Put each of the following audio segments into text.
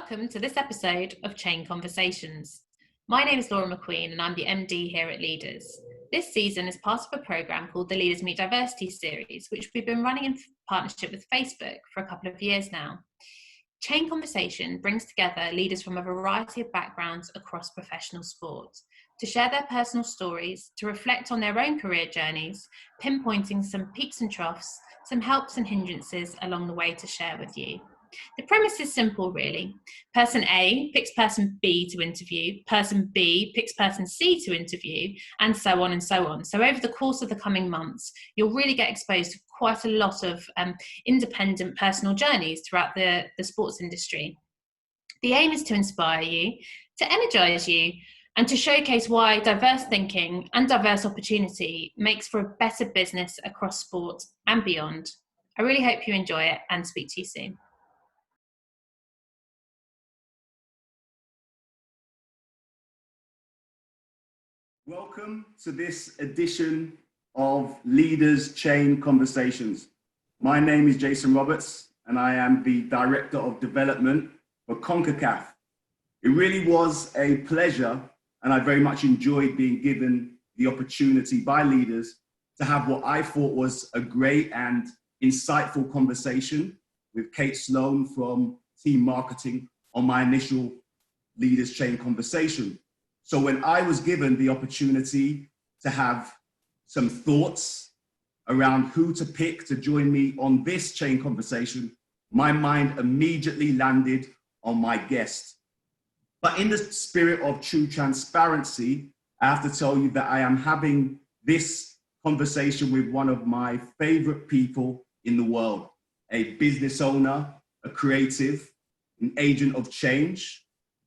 welcome to this episode of Chain Conversations. My name is Laura McQueen and I'm the MD here at Leaders. This season is part of a programme called the Leaders Meet Diversity series, which we've been running in partnership with Facebook for a couple of years now. Chain Conversation brings together leaders from a variety of backgrounds across professional sport to share their personal stories, to reflect on their own career journeys, pinpointing some peaks and troughs, some helps and hindrances along the way to share with you. The premise is simple, really. Person A picks person B to interview, person B picks person C to interview, and so on and so on. So over the course of the coming months, you'll really get exposed to quite a lot of independent personal journeys throughout the sports industry. The aim is to inspire you, to energise you, and to showcase why diverse thinking and diverse opportunity makes for a better business across sport and beyond. I really hope you enjoy it and speak to you soon. Welcome to this edition of Leaders Chain Conversations. My name is Jason Roberts and I am the Director of Development for CONCACAF. It really was a pleasure and I very much enjoyed being given the opportunity by leaders to have what I thought was a great and insightful conversation with Kate Sloan from Team Marketing on my initial Leaders Chain conversation. So when I was given the opportunity to have some thoughts around who to pick to join me on this chain conversation, my mind immediately landed on my guest. But in the spirit of true transparency, I have to tell you that I am having this conversation with one of my favorite people in the world, a business owner, a creative, an agent of change.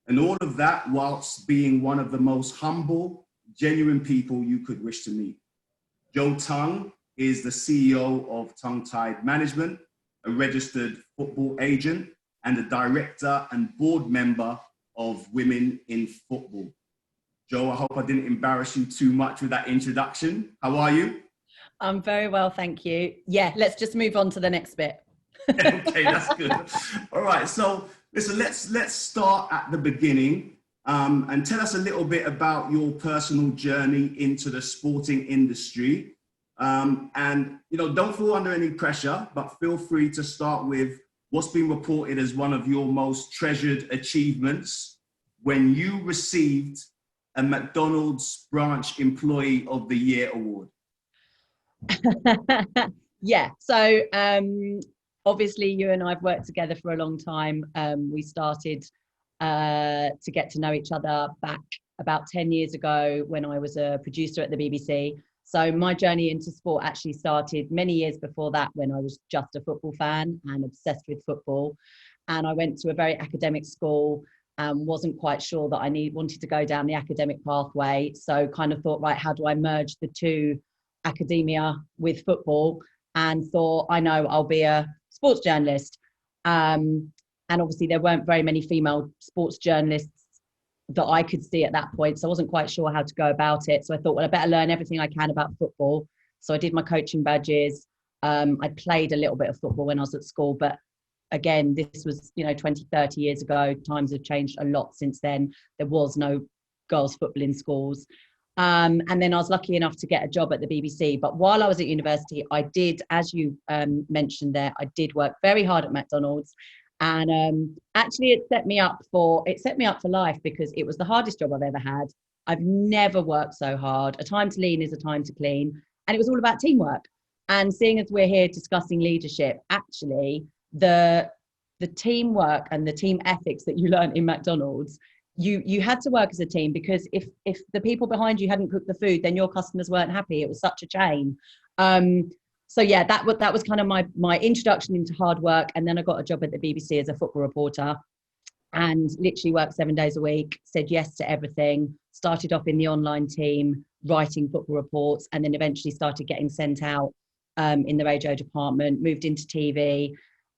And all of that whilst being one of the most humble, genuine people you could wish to meet. Joe Tongue is the CEO of Tongue Tied Management, a registered football agent, and a director and board member of Women in Football. Joe, I hope I didn't embarrass you too much with that introduction. How are you? I'm very well, thank you. Yeah, let's just move on to the next bit. Okay, that's good. All right, so listen, let's start at the beginning and tell us a little bit about your personal journey into the sporting industry. And don't feel under any pressure, but feel free to start with what's been reported as one of your most treasured achievements when you received a McDonald's Branch Employee of the Year award. Yeah, so obviously you and I've worked together for a long time. We started to get to know each other back about 10 years ago when I was a producer at the BBC. So my journey into sport actually started many years before that, when I was just a football fan and obsessed with football. And I went to a very academic school and wasn't quite sure that I wanted to go down the academic pathway. So kind of thought, right, how do I merge the two, academia with football? And thought, I know, I'll be a sports journalist. And obviously there weren't very many female sports journalists that I could see at that point. So I wasn't quite sure how to go about it. So I thought, well, I better learn everything I can about football. So I did my coaching badges. I played a little bit of football when I was at school, but again, this was, 20, 30 years ago. Times have changed a lot since then. There was no girls' football in schools. And then I was lucky enough to get a job at the BBC. But while I was at university, I did, as you mentioned there, I did work very hard at McDonald's. And actually it set me up for life, because it was the hardest job I've ever had. I've never worked so hard. A time to lean is a time to clean. And it was all about teamwork. And seeing as we're here discussing leadership, actually the teamwork and the team ethics that you learn in McDonald's, you had to work as a team, because if the people behind you hadn't cooked the food, then your customers weren't happy. It was such a chain. So yeah, that was kind of my introduction into hard work. And then I got a job at the BBC as a football reporter and literally worked 7 days a week, said yes to everything, started off in the online team, writing football reports, and then eventually started getting sent out in the radio department, moved into TV,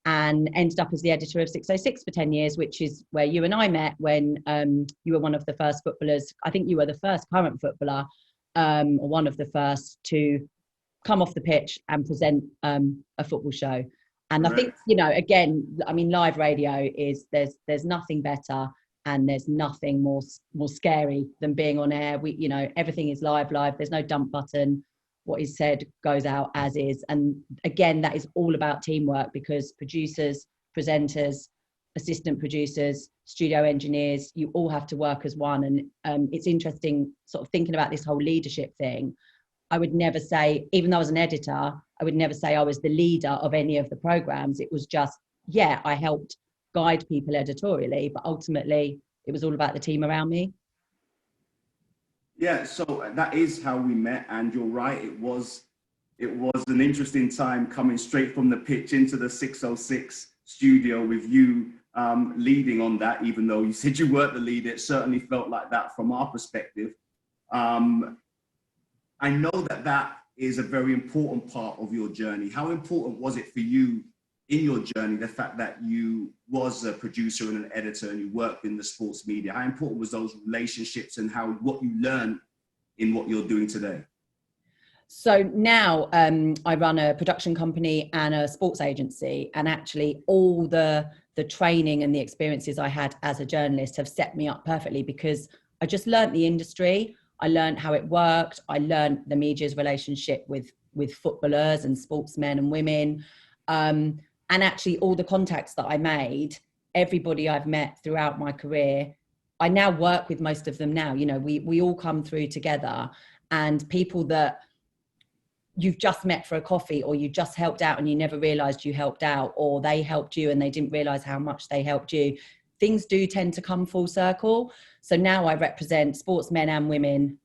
and ended up as the editor of 606 for 10 years, which is where you and I met when you were one of the first footballers. I think you were the first current footballer, or one of the first, to come off the pitch and present a football show. And Correct. I think, you know, again, I mean, live radio is, there's nothing better, and there's nothing more scary than being on air. We, you know, everything is live. There's no dump button. What is said goes out as is. And again, that is all about teamwork, because producers, presenters, assistant producers, studio engineers, you all have to work as one. And it's interesting sort of thinking about this whole leadership thing. I would never say, even though I was an editor, I would never say I was the leader of any of the programs. It was just, yeah, I helped guide people editorially, but ultimately it was all about the team around me. Yeah, so that is how we met, and you're right, it was an interesting time coming straight from the pitch into the 606 studio with you leading on that. Even though you said you weren't the leader, it certainly felt like that from our perspective. I know that is a very important part of your journey. How important was it for you in your journey, the fact that you was a producer and an editor and you worked in the sports media? How important was those relationships, and what you learned in what you're doing today? So now I run a production company and a sports agency, and actually all the training and the experiences I had as a journalist have set me up perfectly, because I just learned the industry. I learned how it worked. I learned the media's relationship with footballers and sportsmen and women. And actually all the contacts that I made, everybody I've met throughout my career, I now work with most of them now. You know, we all come through together, and people that you've just met for a coffee, or you just helped out and you never realized you helped out, or they helped you and they didn't realize how much they helped you. Things do tend to come full circle. So now I represent sportsmen and women,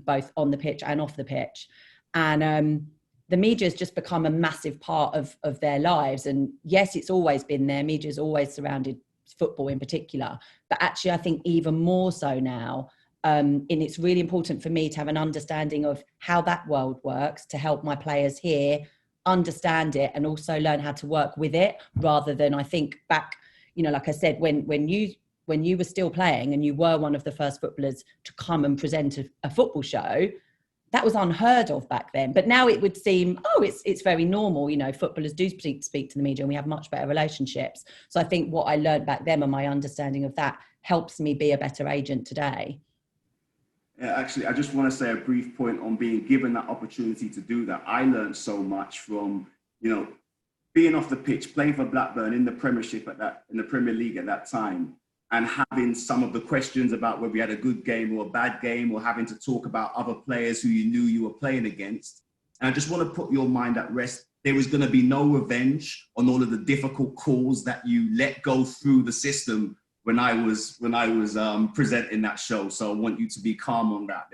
both on the pitch and off the pitch. And the media has just become a massive part of their lives. And yes, it's always been there. Media's always surrounded football in particular. But actually, I think even more so now. And it's really important for me to have an understanding of how that world works, to help my players here understand it and also learn how to work with it, rather than, I think back, you know, like I said, when you were still playing and you were one of the first footballers to come and present a football show, that was unheard of back then. But now it would seem, oh, it's very normal. You know, footballers do speak to the media, and we have much better relationships. So I think what I learned back then and my understanding of that helps me be a better agent today. Yeah, actually, I just want to say a brief point on being given that opportunity to do that. I learned so much from, you know, being off the pitch, playing for Blackburn in the Premiership in the Premier League at that time, and having some of the questions about whether you had a good game or a bad game, or having to talk about other players who you knew you were playing against. And I just want to put your mind at rest. There was going to be no revenge on all of the difficult calls that you let go through the system when I was presenting that show. So I want you to be calm on that.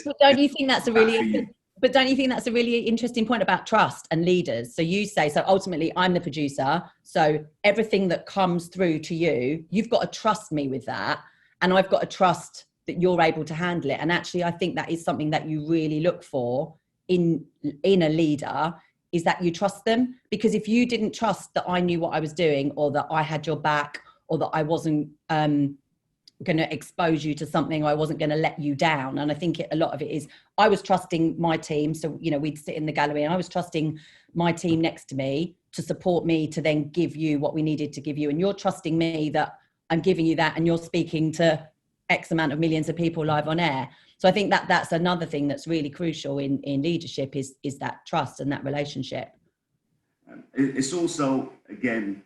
But don't you think that's a really interesting point about trust and leaders? So you say, so ultimately I'm the producer, so everything that comes through to you, you've got to trust me with that, and I've got to trust that you're able to handle it. And actually I think that is something that you really look for in a leader, is that you trust them. Because if you didn't trust that I knew what I was doing, or that I had your back, or that I wasn't going to expose you to something, or I wasn't going to let you down. And I think a lot of it is, I was trusting my team. So, you know, we'd sit in the gallery and I was trusting my team next to me to support me, to then give you what we needed to give you. And you're trusting me that I'm giving you that, and you're speaking to X amount of millions of people live on air. So I think that's another thing that's really crucial in leadership is that trust and that relationship. It's also, again,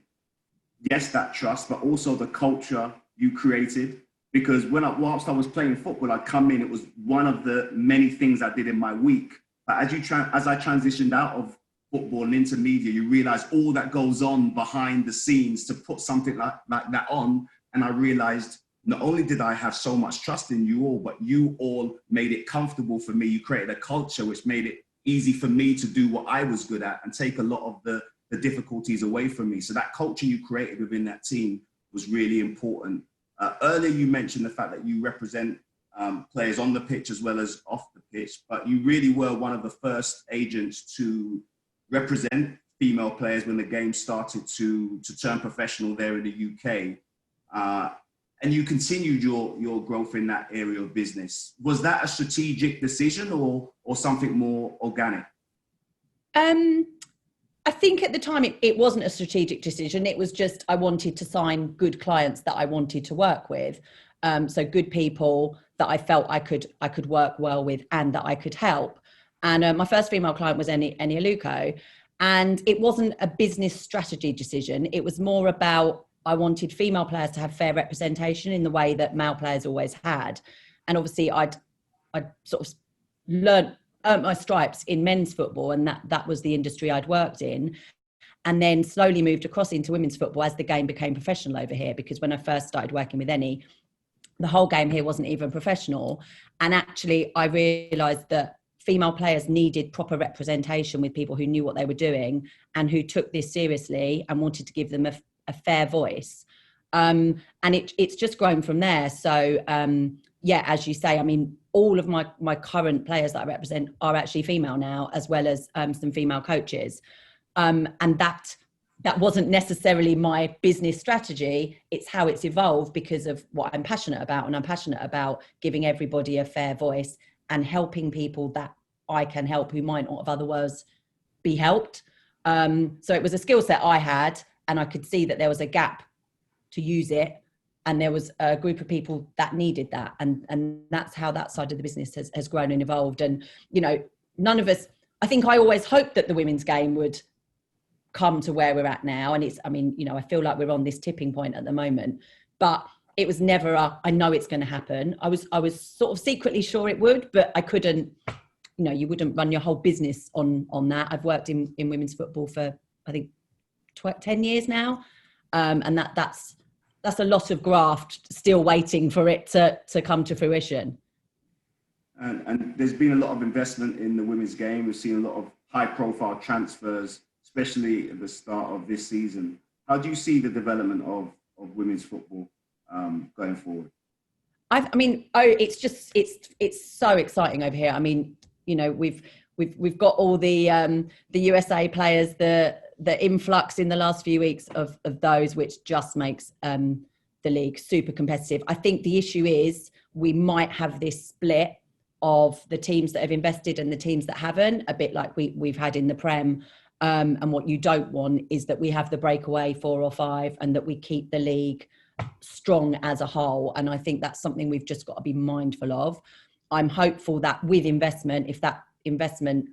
yes, that trust, but also the culture you created. Because whilst I was playing football, I'd come in, it was one of the many things I did in my week. But as I transitioned out of football and into media, you realize all that goes on behind the scenes to put something like that on. And I realized not only did I have so much trust in you all, but you all made it comfortable for me. You created a culture which made it easy for me to do what I was good at and take a lot of the difficulties away from me. So that culture you created within that team was really important. Earlier, you mentioned the fact that you represent players on the pitch as well as off the pitch, but you really were one of the first agents to represent female players when the game started to turn professional there in the UK. And you continued your growth in that area of business. Was that a strategic decision or something more organic? I think at the time it wasn't a strategic decision. It was just I wanted to sign good clients that I wanted to work with. So good people that I felt I could work well with and that I could help. And my first female client was Eni Aluko. And it wasn't a business strategy decision. It was more about I wanted female players to have fair representation in the way that male players always had. And obviously I'd sort of learned my stripes in men's football, and that was the industry I'd worked in, and then slowly moved across into women's football as the game became professional over here. Because when I first started working with Eni, the whole game here wasn't even professional. And actually I realised that female players needed proper representation with people who knew what they were doing and who took this seriously and wanted to give them a fair voice. And it's just grown from there. So yeah, as you say, I mean, all of my current players that I represent are actually female now, as well as some female coaches. And that wasn't necessarily my business strategy. It's how it's evolved because of what I'm passionate about. And I'm passionate about giving everybody a fair voice and helping people that I can help who might not have otherwise be helped. So it was a skill set I had, and I could see that there was a gap to use it. And there was a group of people that needed that. And that's how that side of the business has grown and evolved. And, you know, none of us, I think I always hoped that the women's game would come to where we're at now. And I mean, you know, I feel like we're on this tipping point at the moment, but it was never I know it's going to happen. I was sort of secretly sure it would, but I couldn't, you know, you wouldn't run your whole business on that. I've worked in women's football for, I think, 10 years now. And that's a lot of graft still waiting for it to come to fruition. And there's been a lot of investment in the women's game. We've seen a lot of high profile transfers, especially at the start of this season. How do you see the development of women's football going forward? I mean, it's so exciting over here. I mean, you know, we've got all the USA players, the influx in the last few weeks of those, which just makes the league super competitive. I think the issue is we might have this split of the teams that have invested and the teams that haven't, a bit like we've had in the Prem. And what you don't want is that we have the breakaway 4 or 5 and that we keep the league strong as a whole. And I think that's something we've just got to be mindful of. I'm hopeful that with investment, if that investment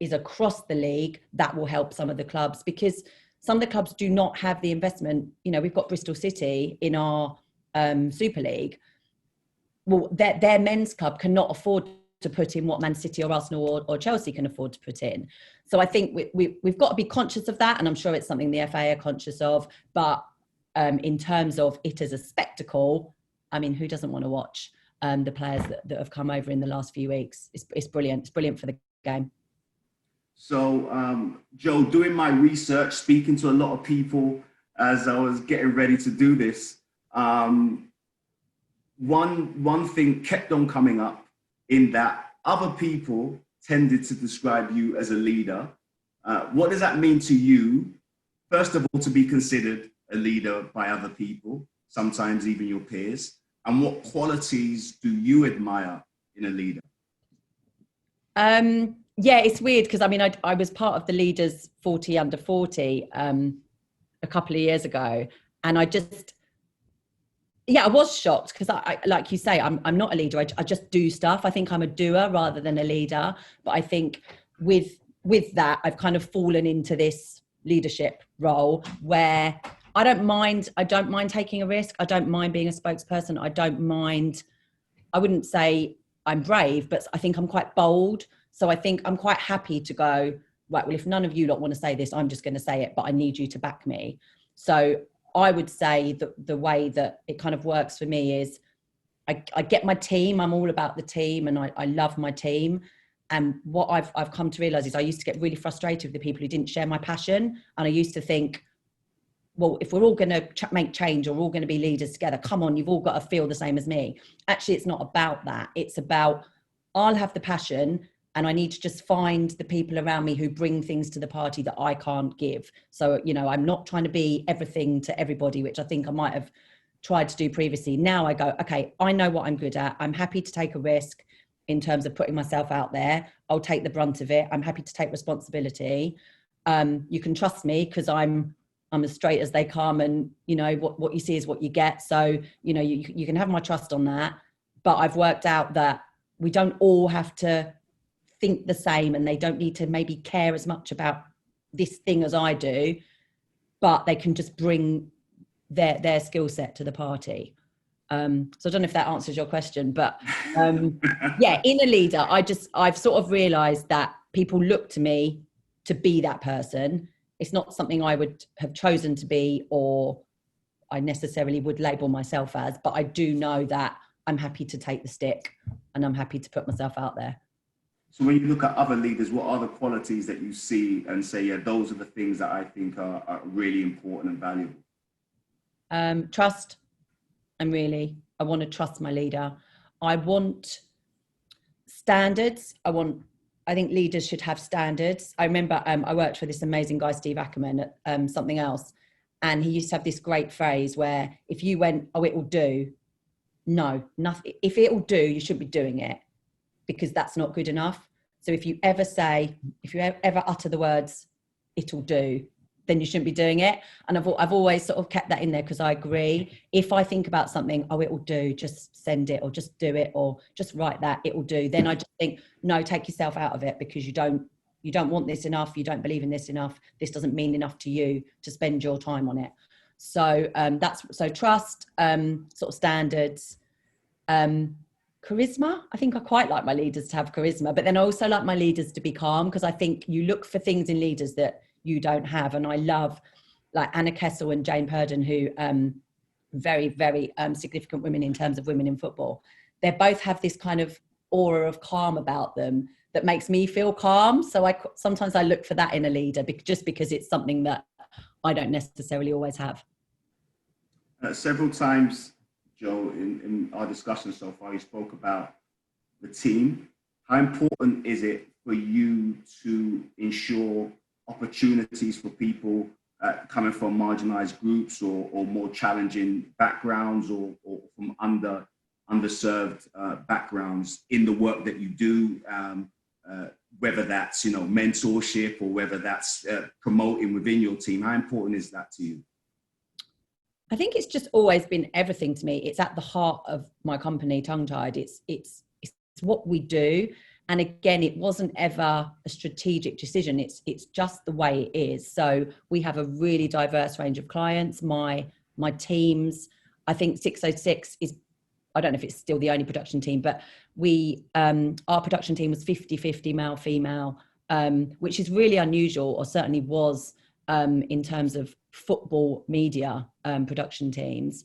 is across the league, that will help some of the clubs, because some of the clubs do not have the investment. You know, we've got Bristol City in our Super League. Well, their men's club cannot afford to put in what Man City or Arsenal or Chelsea can afford to put in. So I think we've got to be conscious of that, and I'm sure it's something the FA are conscious of. But in terms of it as a spectacle, I mean, who doesn't want to watch the players that have come over in the last few weeks? It's brilliant. It's brilliant for the game. So, Joe, doing my research, speaking to a lot of people as I was getting ready to do this, one thing kept on coming up, in that other people tended to describe you as a leader. What does that mean to you, first of all, to be considered a leader by other people, sometimes even your peers? And what qualities do you admire in a leader? Yeah, it's weird because I mean, I was part of the Leaders 40 under 40 a couple of years ago, and I was shocked because I like you say, I'm not a leader. I just do stuff. I think I'm a doer rather than a leader. But I think with that, I've kind of fallen into this leadership role where I don't mind taking a risk. I don't mind being a spokesperson. I wouldn't say I'm brave, but I think I'm quite bold. So I think I'm quite happy to go, right, well, if none of you lot want to say this, I'm just going to say it, but I need you to back me. So I would say that the way that it kind of works for me is I get my team. I'm all about the team, and I love my team. And what I've come to realize is I used to get really frustrated with the people who didn't share my passion. And I used to think, well, if we're all going to make change or we're all going to be leaders together, come on, you've all got to feel the same as me. Actually, it's not about that. It's about, I'll have the passion, and I need to just find the people around me who bring things to the party that I can't give. So, you know, I'm not trying to be everything to everybody, which I think I might have tried to do previously. Now I go, okay, I know what I'm good at. I'm happy to take a risk in terms of putting myself out there. I'll take the brunt of it. I'm happy to take responsibility. You can trust me because I'm as straight as they come, and you know what you see is what you get. So you know you can have my trust on that. But I've worked out that we don't all have to think the same, and they don't need to maybe care as much about this thing as I do, but they can just bring their skill set to the party. So I don't know if that answers your question, but yeah, in a leader, I've sort of realized that people look to me to be that person. It's not something I would have chosen to be, or I necessarily would label myself as, but I do know that I'm happy to take the stick and I'm happy to put myself out there. So when you look at other leaders, what are the qualities that you see and say, yeah, those are the things that I think are really important and valuable? Trust. I want to trust my leader. I want standards. I think leaders should have standards. I remember I worked for this amazing guy, Steve Ackerman, at something else. And he used to have this great phrase where if you went, oh, it will do. No, nothing. If it will do, you shouldn't be doing it, because that's not good enough. So if you ever utter the words, it'll do, then you shouldn't be doing it. And I've always sort of kept that in there, because I agree. If I think about something, oh, it will do, just send it, or just do it, or just write that, it will do. Then I just think, no, take yourself out of it, because you don't want this enough. You don't believe in this enough. This doesn't mean enough to you to spend your time on it. So so trust, sort of standards, charisma. I think I quite like my leaders to have charisma, but then I also like my leaders to be calm, because I think you look for things in leaders that you don't have. And I love like Anna Kessel and Jane Purden, who very, very significant women in terms of women in football. They both have this kind of aura of calm about them that makes me feel calm. So sometimes I look for that in a leader, just because it's something that I don't necessarily always have. Several times, Joe, in our discussion so far, you spoke about the team. How important is it for you to ensure opportunities for people coming from marginalized groups or more challenging backgrounds, or from underserved backgrounds in the work that you do, whether that's, you know, mentorship, or whether that's promoting within your team? How important is that to you? I think it's just always been everything to me. It's at the heart of my company, Tongue Tied. It's what we do. And again, it wasn't ever a strategic decision. It's just the way it is. So we have a really diverse range of clients. My teams, I think 606 is, I don't know if it's still the only production team, but our production team was 50-50 male, female, which is really unusual, or certainly was in terms of football media production teams.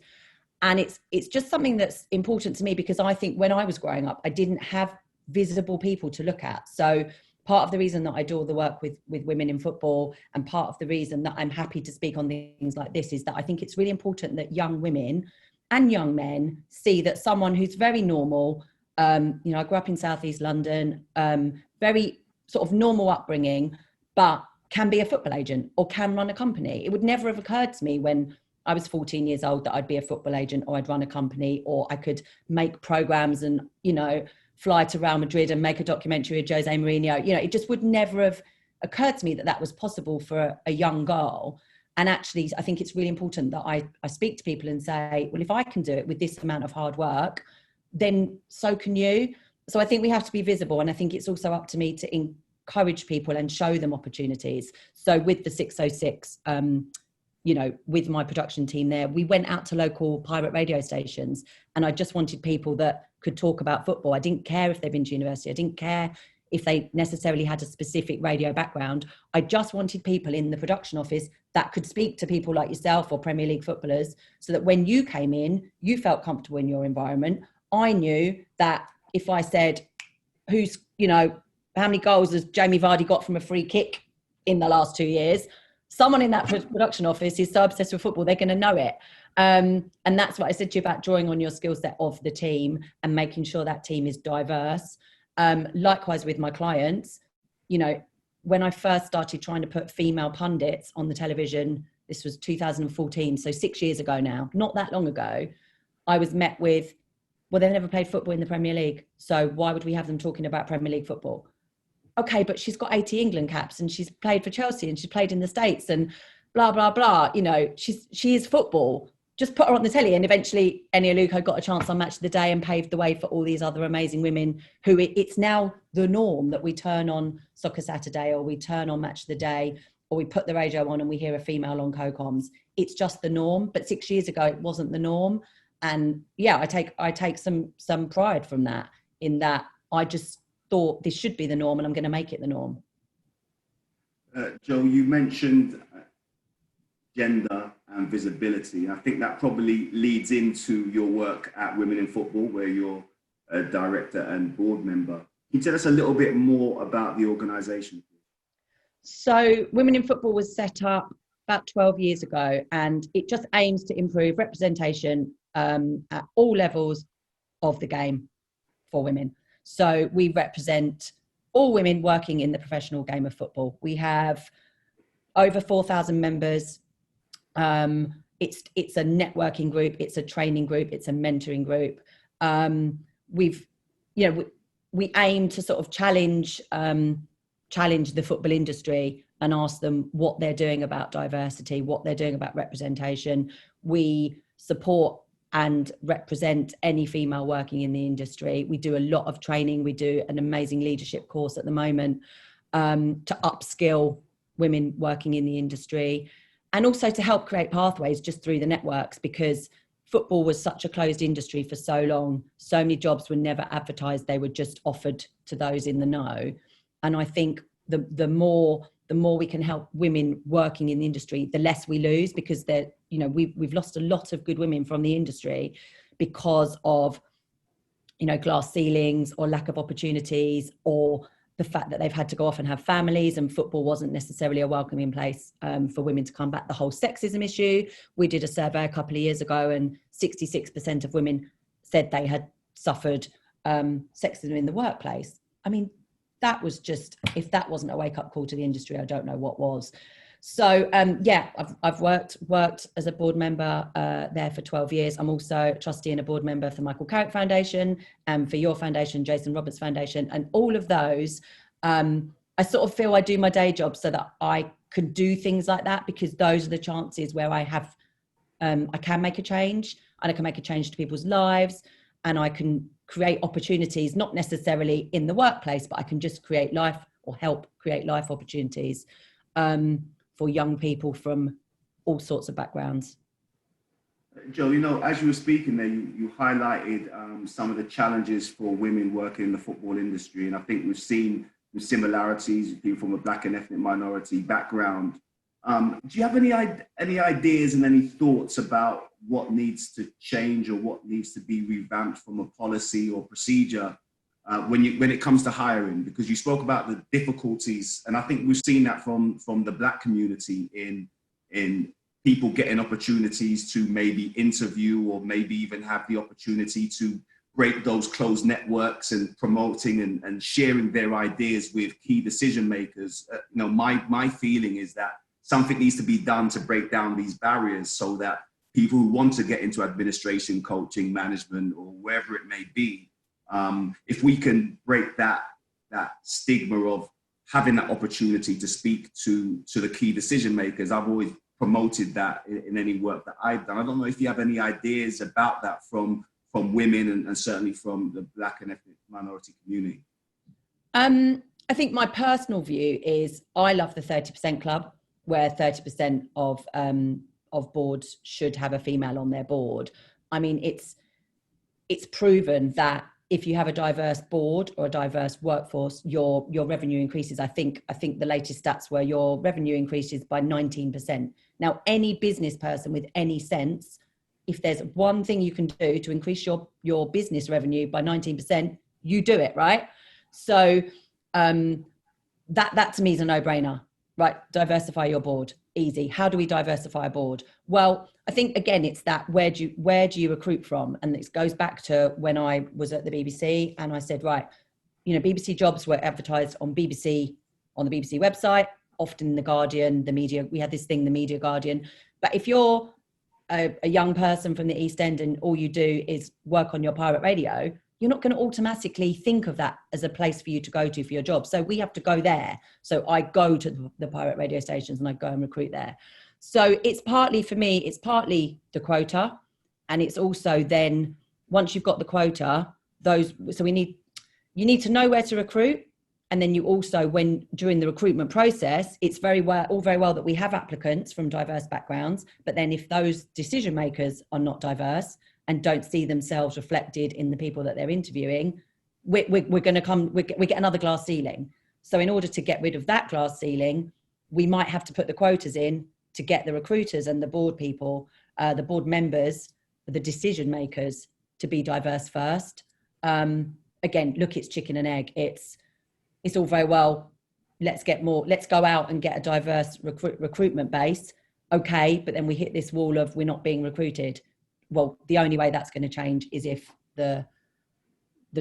And it's just something that's important to me, because I think when I was growing up, I didn't have visible people to look at. So part of the reason that I do all the work with women in football, and part of the reason that I'm happy to speak on things like this, is that I think it's really important that young women and young men see that someone who's very normal, you know, I grew up in Southeast London, very sort of normal upbringing, but can be a football agent or can run a company. It would never have occurred to me when I was 14 years old that I'd be a football agent, or I'd run a company, or I could make programs and, you know, fly to Real Madrid and make a documentary with Jose Mourinho. You know, it just would never have occurred to me that that was possible for a young girl. And actually, I think it's really important that I speak to people and say, well, if I can do it with this amount of hard work, then so can you. So I think we have to be visible. And I think it's also up to me to encourage people and show them opportunities. So with the 606, you know, with my production team there, we went out to local pirate radio stations, and I just wanted people that could talk about football. I didn't care if they've been to university. I didn't care if they necessarily had a specific radio background. I just wanted people in the production office that could speak to people like yourself or Premier League footballers, so that when you came in, you felt comfortable in your environment. I knew that if I said, who's, you know, how many goals has Jamie Vardy got from a free kick in the last 2 years? Someone in that production office is so obsessed with football, they're going to know it. And that's what I said to you about drawing on your skill set of the team and making sure that team is diverse. Likewise with my clients, you know, when I first started trying to put female pundits on the television, this was 2014, so 6 years ago now, not that long ago, I was met with, well, they've never played football in the Premier League, so why would we have them talking about Premier League football? okay, but she's got 80 England caps and she's played for Chelsea and she's played in the States and blah, blah, blah. You know, she is football. Just put her on the telly. And eventually Eni Aluko got a chance on Match of the Day and paved the way for all these other amazing women who it's now the norm that we turn on Soccer Saturday or we turn on Match of the Day or we put the radio on and we hear a female on co-coms. It's just the norm. But 6 years ago, it wasn't the norm. And yeah, I take some pride from that, in that I just thought this should be the norm and I'm going to make it the norm. Jo, you mentioned gender and visibility. I think that probably leads into your work at Women in Football, where you're a director and board member. Can you tell us a little bit more about the organisation? So Women in Football was set up about 12 years ago, and it just aims to improve representation at all levels of the game for women. So we represent all women working in the professional game of football. We have over 4,000 members. It's a networking group, it's a training group, it's a mentoring group. We aim to sort of challenge the football industry and ask them what they're doing about diversity, what they're doing about representation. We support and represent any female working in the industry. We do a lot of training. We do an amazing leadership course at the moment to upskill women working in the industry, and also to help create pathways just through the networks, because football was such a closed industry for so long. So many jobs were never advertised. They were just offered to those in the know. And I think the more we can help women working in the industry, the less we lose, because we've lost a lot of good women from the industry because of, glass ceilings or lack of opportunities, or the fact that they've had to go off and have families, and football wasn't necessarily a welcoming place for women to come back. The whole sexism issue, we did a survey a couple of years ago and 66% of women said they had suffered sexism in the workplace. I mean, that was just, if that wasn't a wake-up call to the industry, I don't know what was. So I've worked as a board member there for 12 years. I'm also a trustee and a board member for the Michael Carrick Foundation and for your foundation, Jason Roberts Foundation, and all of those. I sort of feel I do my day job so that I could do things like that, because those are the chances where I can make a change, and I can make a change to people's lives, and I can create opportunities, not necessarily in the workplace, but I can just create life or help create life opportunities for young people from all sorts of backgrounds. Jo, as you were speaking there, you highlighted some of the challenges for women working in the football industry. And I think we've seen the similarities, people from a Black and ethnic minority background. Do you have any ideas and any thoughts about what needs to change or what needs to be revamped from a policy or procedure when it comes to hiring? Because you spoke about the difficulties, and I think we've seen that from the Black community in people getting opportunities to maybe interview or maybe even have the opportunity to break those closed networks and promoting and sharing their ideas with key decision makers. My feeling is that something needs to be done to break down these barriers so that people who want to get into administration, coaching, management, or wherever it may be, if we can break that stigma of having that opportunity to speak to the key decision makers. I've always promoted that in any work that I've done. I don't know if you have any ideas about that from women and certainly from the Black and ethnic minority community. I think my personal view is I love the 30% club, where 30% of boards should have a female on their board. I mean, it's proven that if you have a diverse board or a diverse workforce, your revenue increases. I think the latest stats were your revenue increases by 19%. Now, any business person with any sense, if there's one thing you can do to increase your business revenue by 19%, you do it, right? So that to me is a no-brainer, right? Diversify your board. Easy. How do we diversify a board? Well, I think again, it's that where do you recruit from? And this goes back to when I was at the BBC and I said, right, BBC jobs were advertised on the BBC website, often in the Guardian, the media. We had this thing, the Media Guardian. But if you're a young person from the East End and all you do is work on your pirate radio, you're not going to automatically think of that as a place for you to go to for your job. So we have to go there. So I go to the pirate radio stations and I go and recruit there. So it's partly, for me, it's partly the quota. And it's also then, once you've got the quota, you need to know where to recruit. And then you also, during the recruitment process, it's all very well that we have applicants from diverse backgrounds, but then if those decision makers are not diverse and don't see themselves reflected in the people that they're interviewing, we get another glass ceiling. So in order to get rid of that glass ceiling, we might have to put the quotas in to get the recruiters and the board people, the board members, the decision makers to be diverse first. Again, look, it's chicken and egg. It's all very well, let's go out and get a diverse recruitment base. Okay, but then we hit this wall of we're not being recruited. Well, the only way that's going to change is if the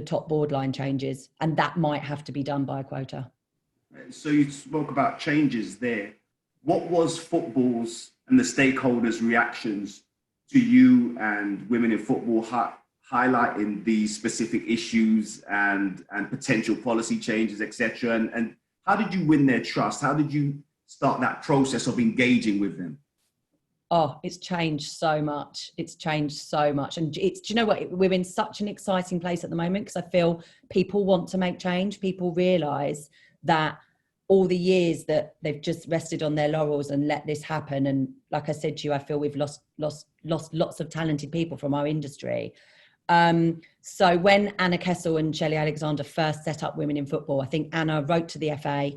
top board line changes, and that might have to be done by a quota. So you spoke about changes there. What was football's and the stakeholders' reactions to you and Women in Football highlighting these specific issues and potential policy changes, etc.? And how did you win their trust? How did you start that process of engaging with them? Oh, it's changed so much. It's changed so much. And do you know what? We're in such an exciting place at the moment because I feel people want to make change. People realise that all the years that they've just rested on their laurels and let this happen. And like I said to you, I feel we've lost lots of talented people from our industry. So when Anna Kessel and Shelley Alexander first set up Women in Football, I think Anna wrote to the FA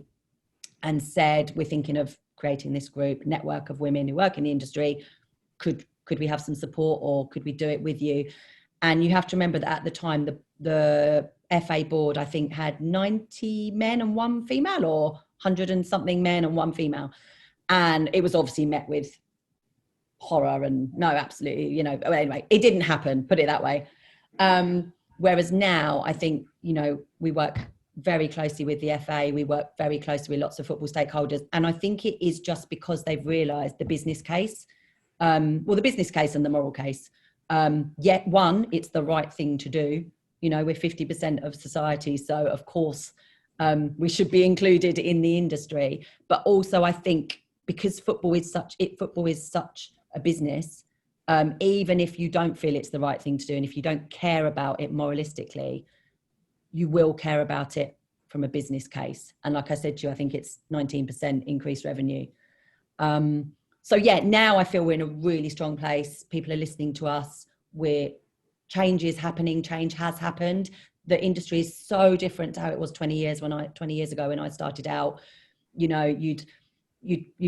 and said, we're thinking of creating this network of women who work in the industry. Could we have some support, or could we do it with you? And you have to remember that at the time, the FA board, I think, had 90 men and 1 female, or 100 and something men and 1 female. And it was obviously met with horror and no, absolutely, anyway, it didn't happen, put it that way. Whereas now, I think, we work very closely with the FA, we work very closely with lots of football stakeholders. And I think it is just because they've realised the business case, the business case and the moral case. Yet one, it's the right thing to do. We're 50% of society, so of course we should be included in the industry. But also, I think because football is such a business, even if you don't feel it's the right thing to do, and if you don't care about it moralistically, you will care about it from a business case. And like I said to you, I think it's 19% increased revenue. So yeah, now I feel we're in a really strong place. People are listening to us. Change is happening. Change has happened. The industry is so different to how it was 20 years ago when I started out. You'd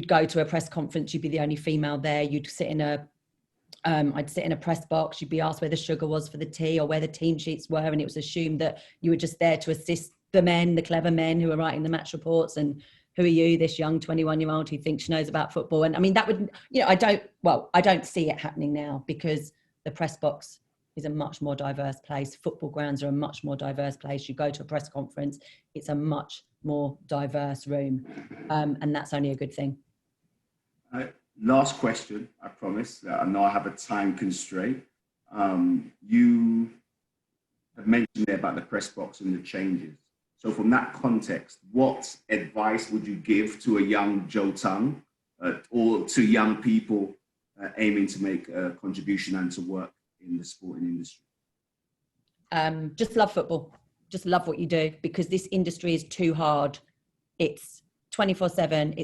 go to a press conference, you'd be the only female there. You'd sit in I'd sit in a press box. You'd be asked where the sugar was for the tea or where the team sheets were, and it was assumed that you were just there to assist the clever men who are writing the match reports. And who are you, this young 21-year-old who thinks she knows about football? And I mean, that would, I don't see it happening now, because the press box is a much more diverse place. Football grounds are a much more diverse place. You go to a press conference, it's a much more diverse room. And that's only a good thing. Last question, I promise. I know I have a time constraint. You have mentioned there about the press box and the changes. So from that context, what advice would you give to a young Joe Tongue or to young people aiming to make a contribution and to work in the sporting industry? Just love football. Just love what you do, because this industry is too hard. It's 24/7.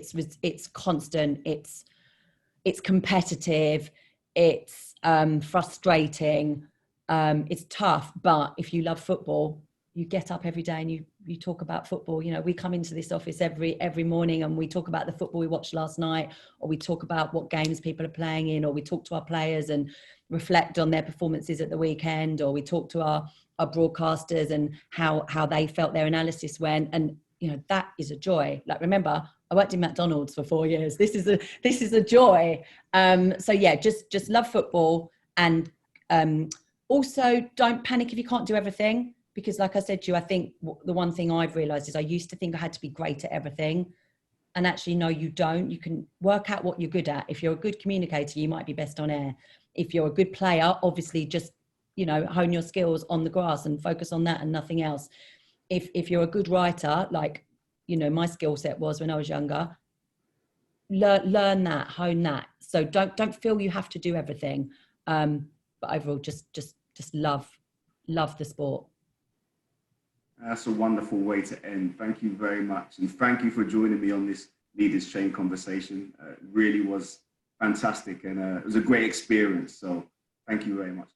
It's constant. It's competitive. It's frustrating. It's tough. But if you love football, you get up every day and you talk about football. We come into this office every morning and we talk about the football we watched last night, or we talk about what games people are playing in, or we talk to our players and reflect on their performances at the weekend, or we talk to our broadcasters and how they felt their analysis went. And that is a joy. Like, remember, I worked in McDonald's for 4 years. This is a joy. So yeah, just love football, and also don't panic if you can't do everything. Because like I said to you, I think the one thing I've realised is I used to think I had to be great at everything. And actually, no, you don't. You can work out what you're good at. If you're a good communicator, you might be best on air. If you're a good player, obviously just you know, hone your skills on the grass and focus on that and nothing else. If you're a good writer, like, you know, my skill set was when I was younger, learn that, hone that. So don't feel you have to do everything. But overall, just love the sport. That's a wonderful way to end. Thank you very much. And thank you for joining me on this Leaders Chain conversation. It really was fantastic, and it was a great experience. So thank you very much.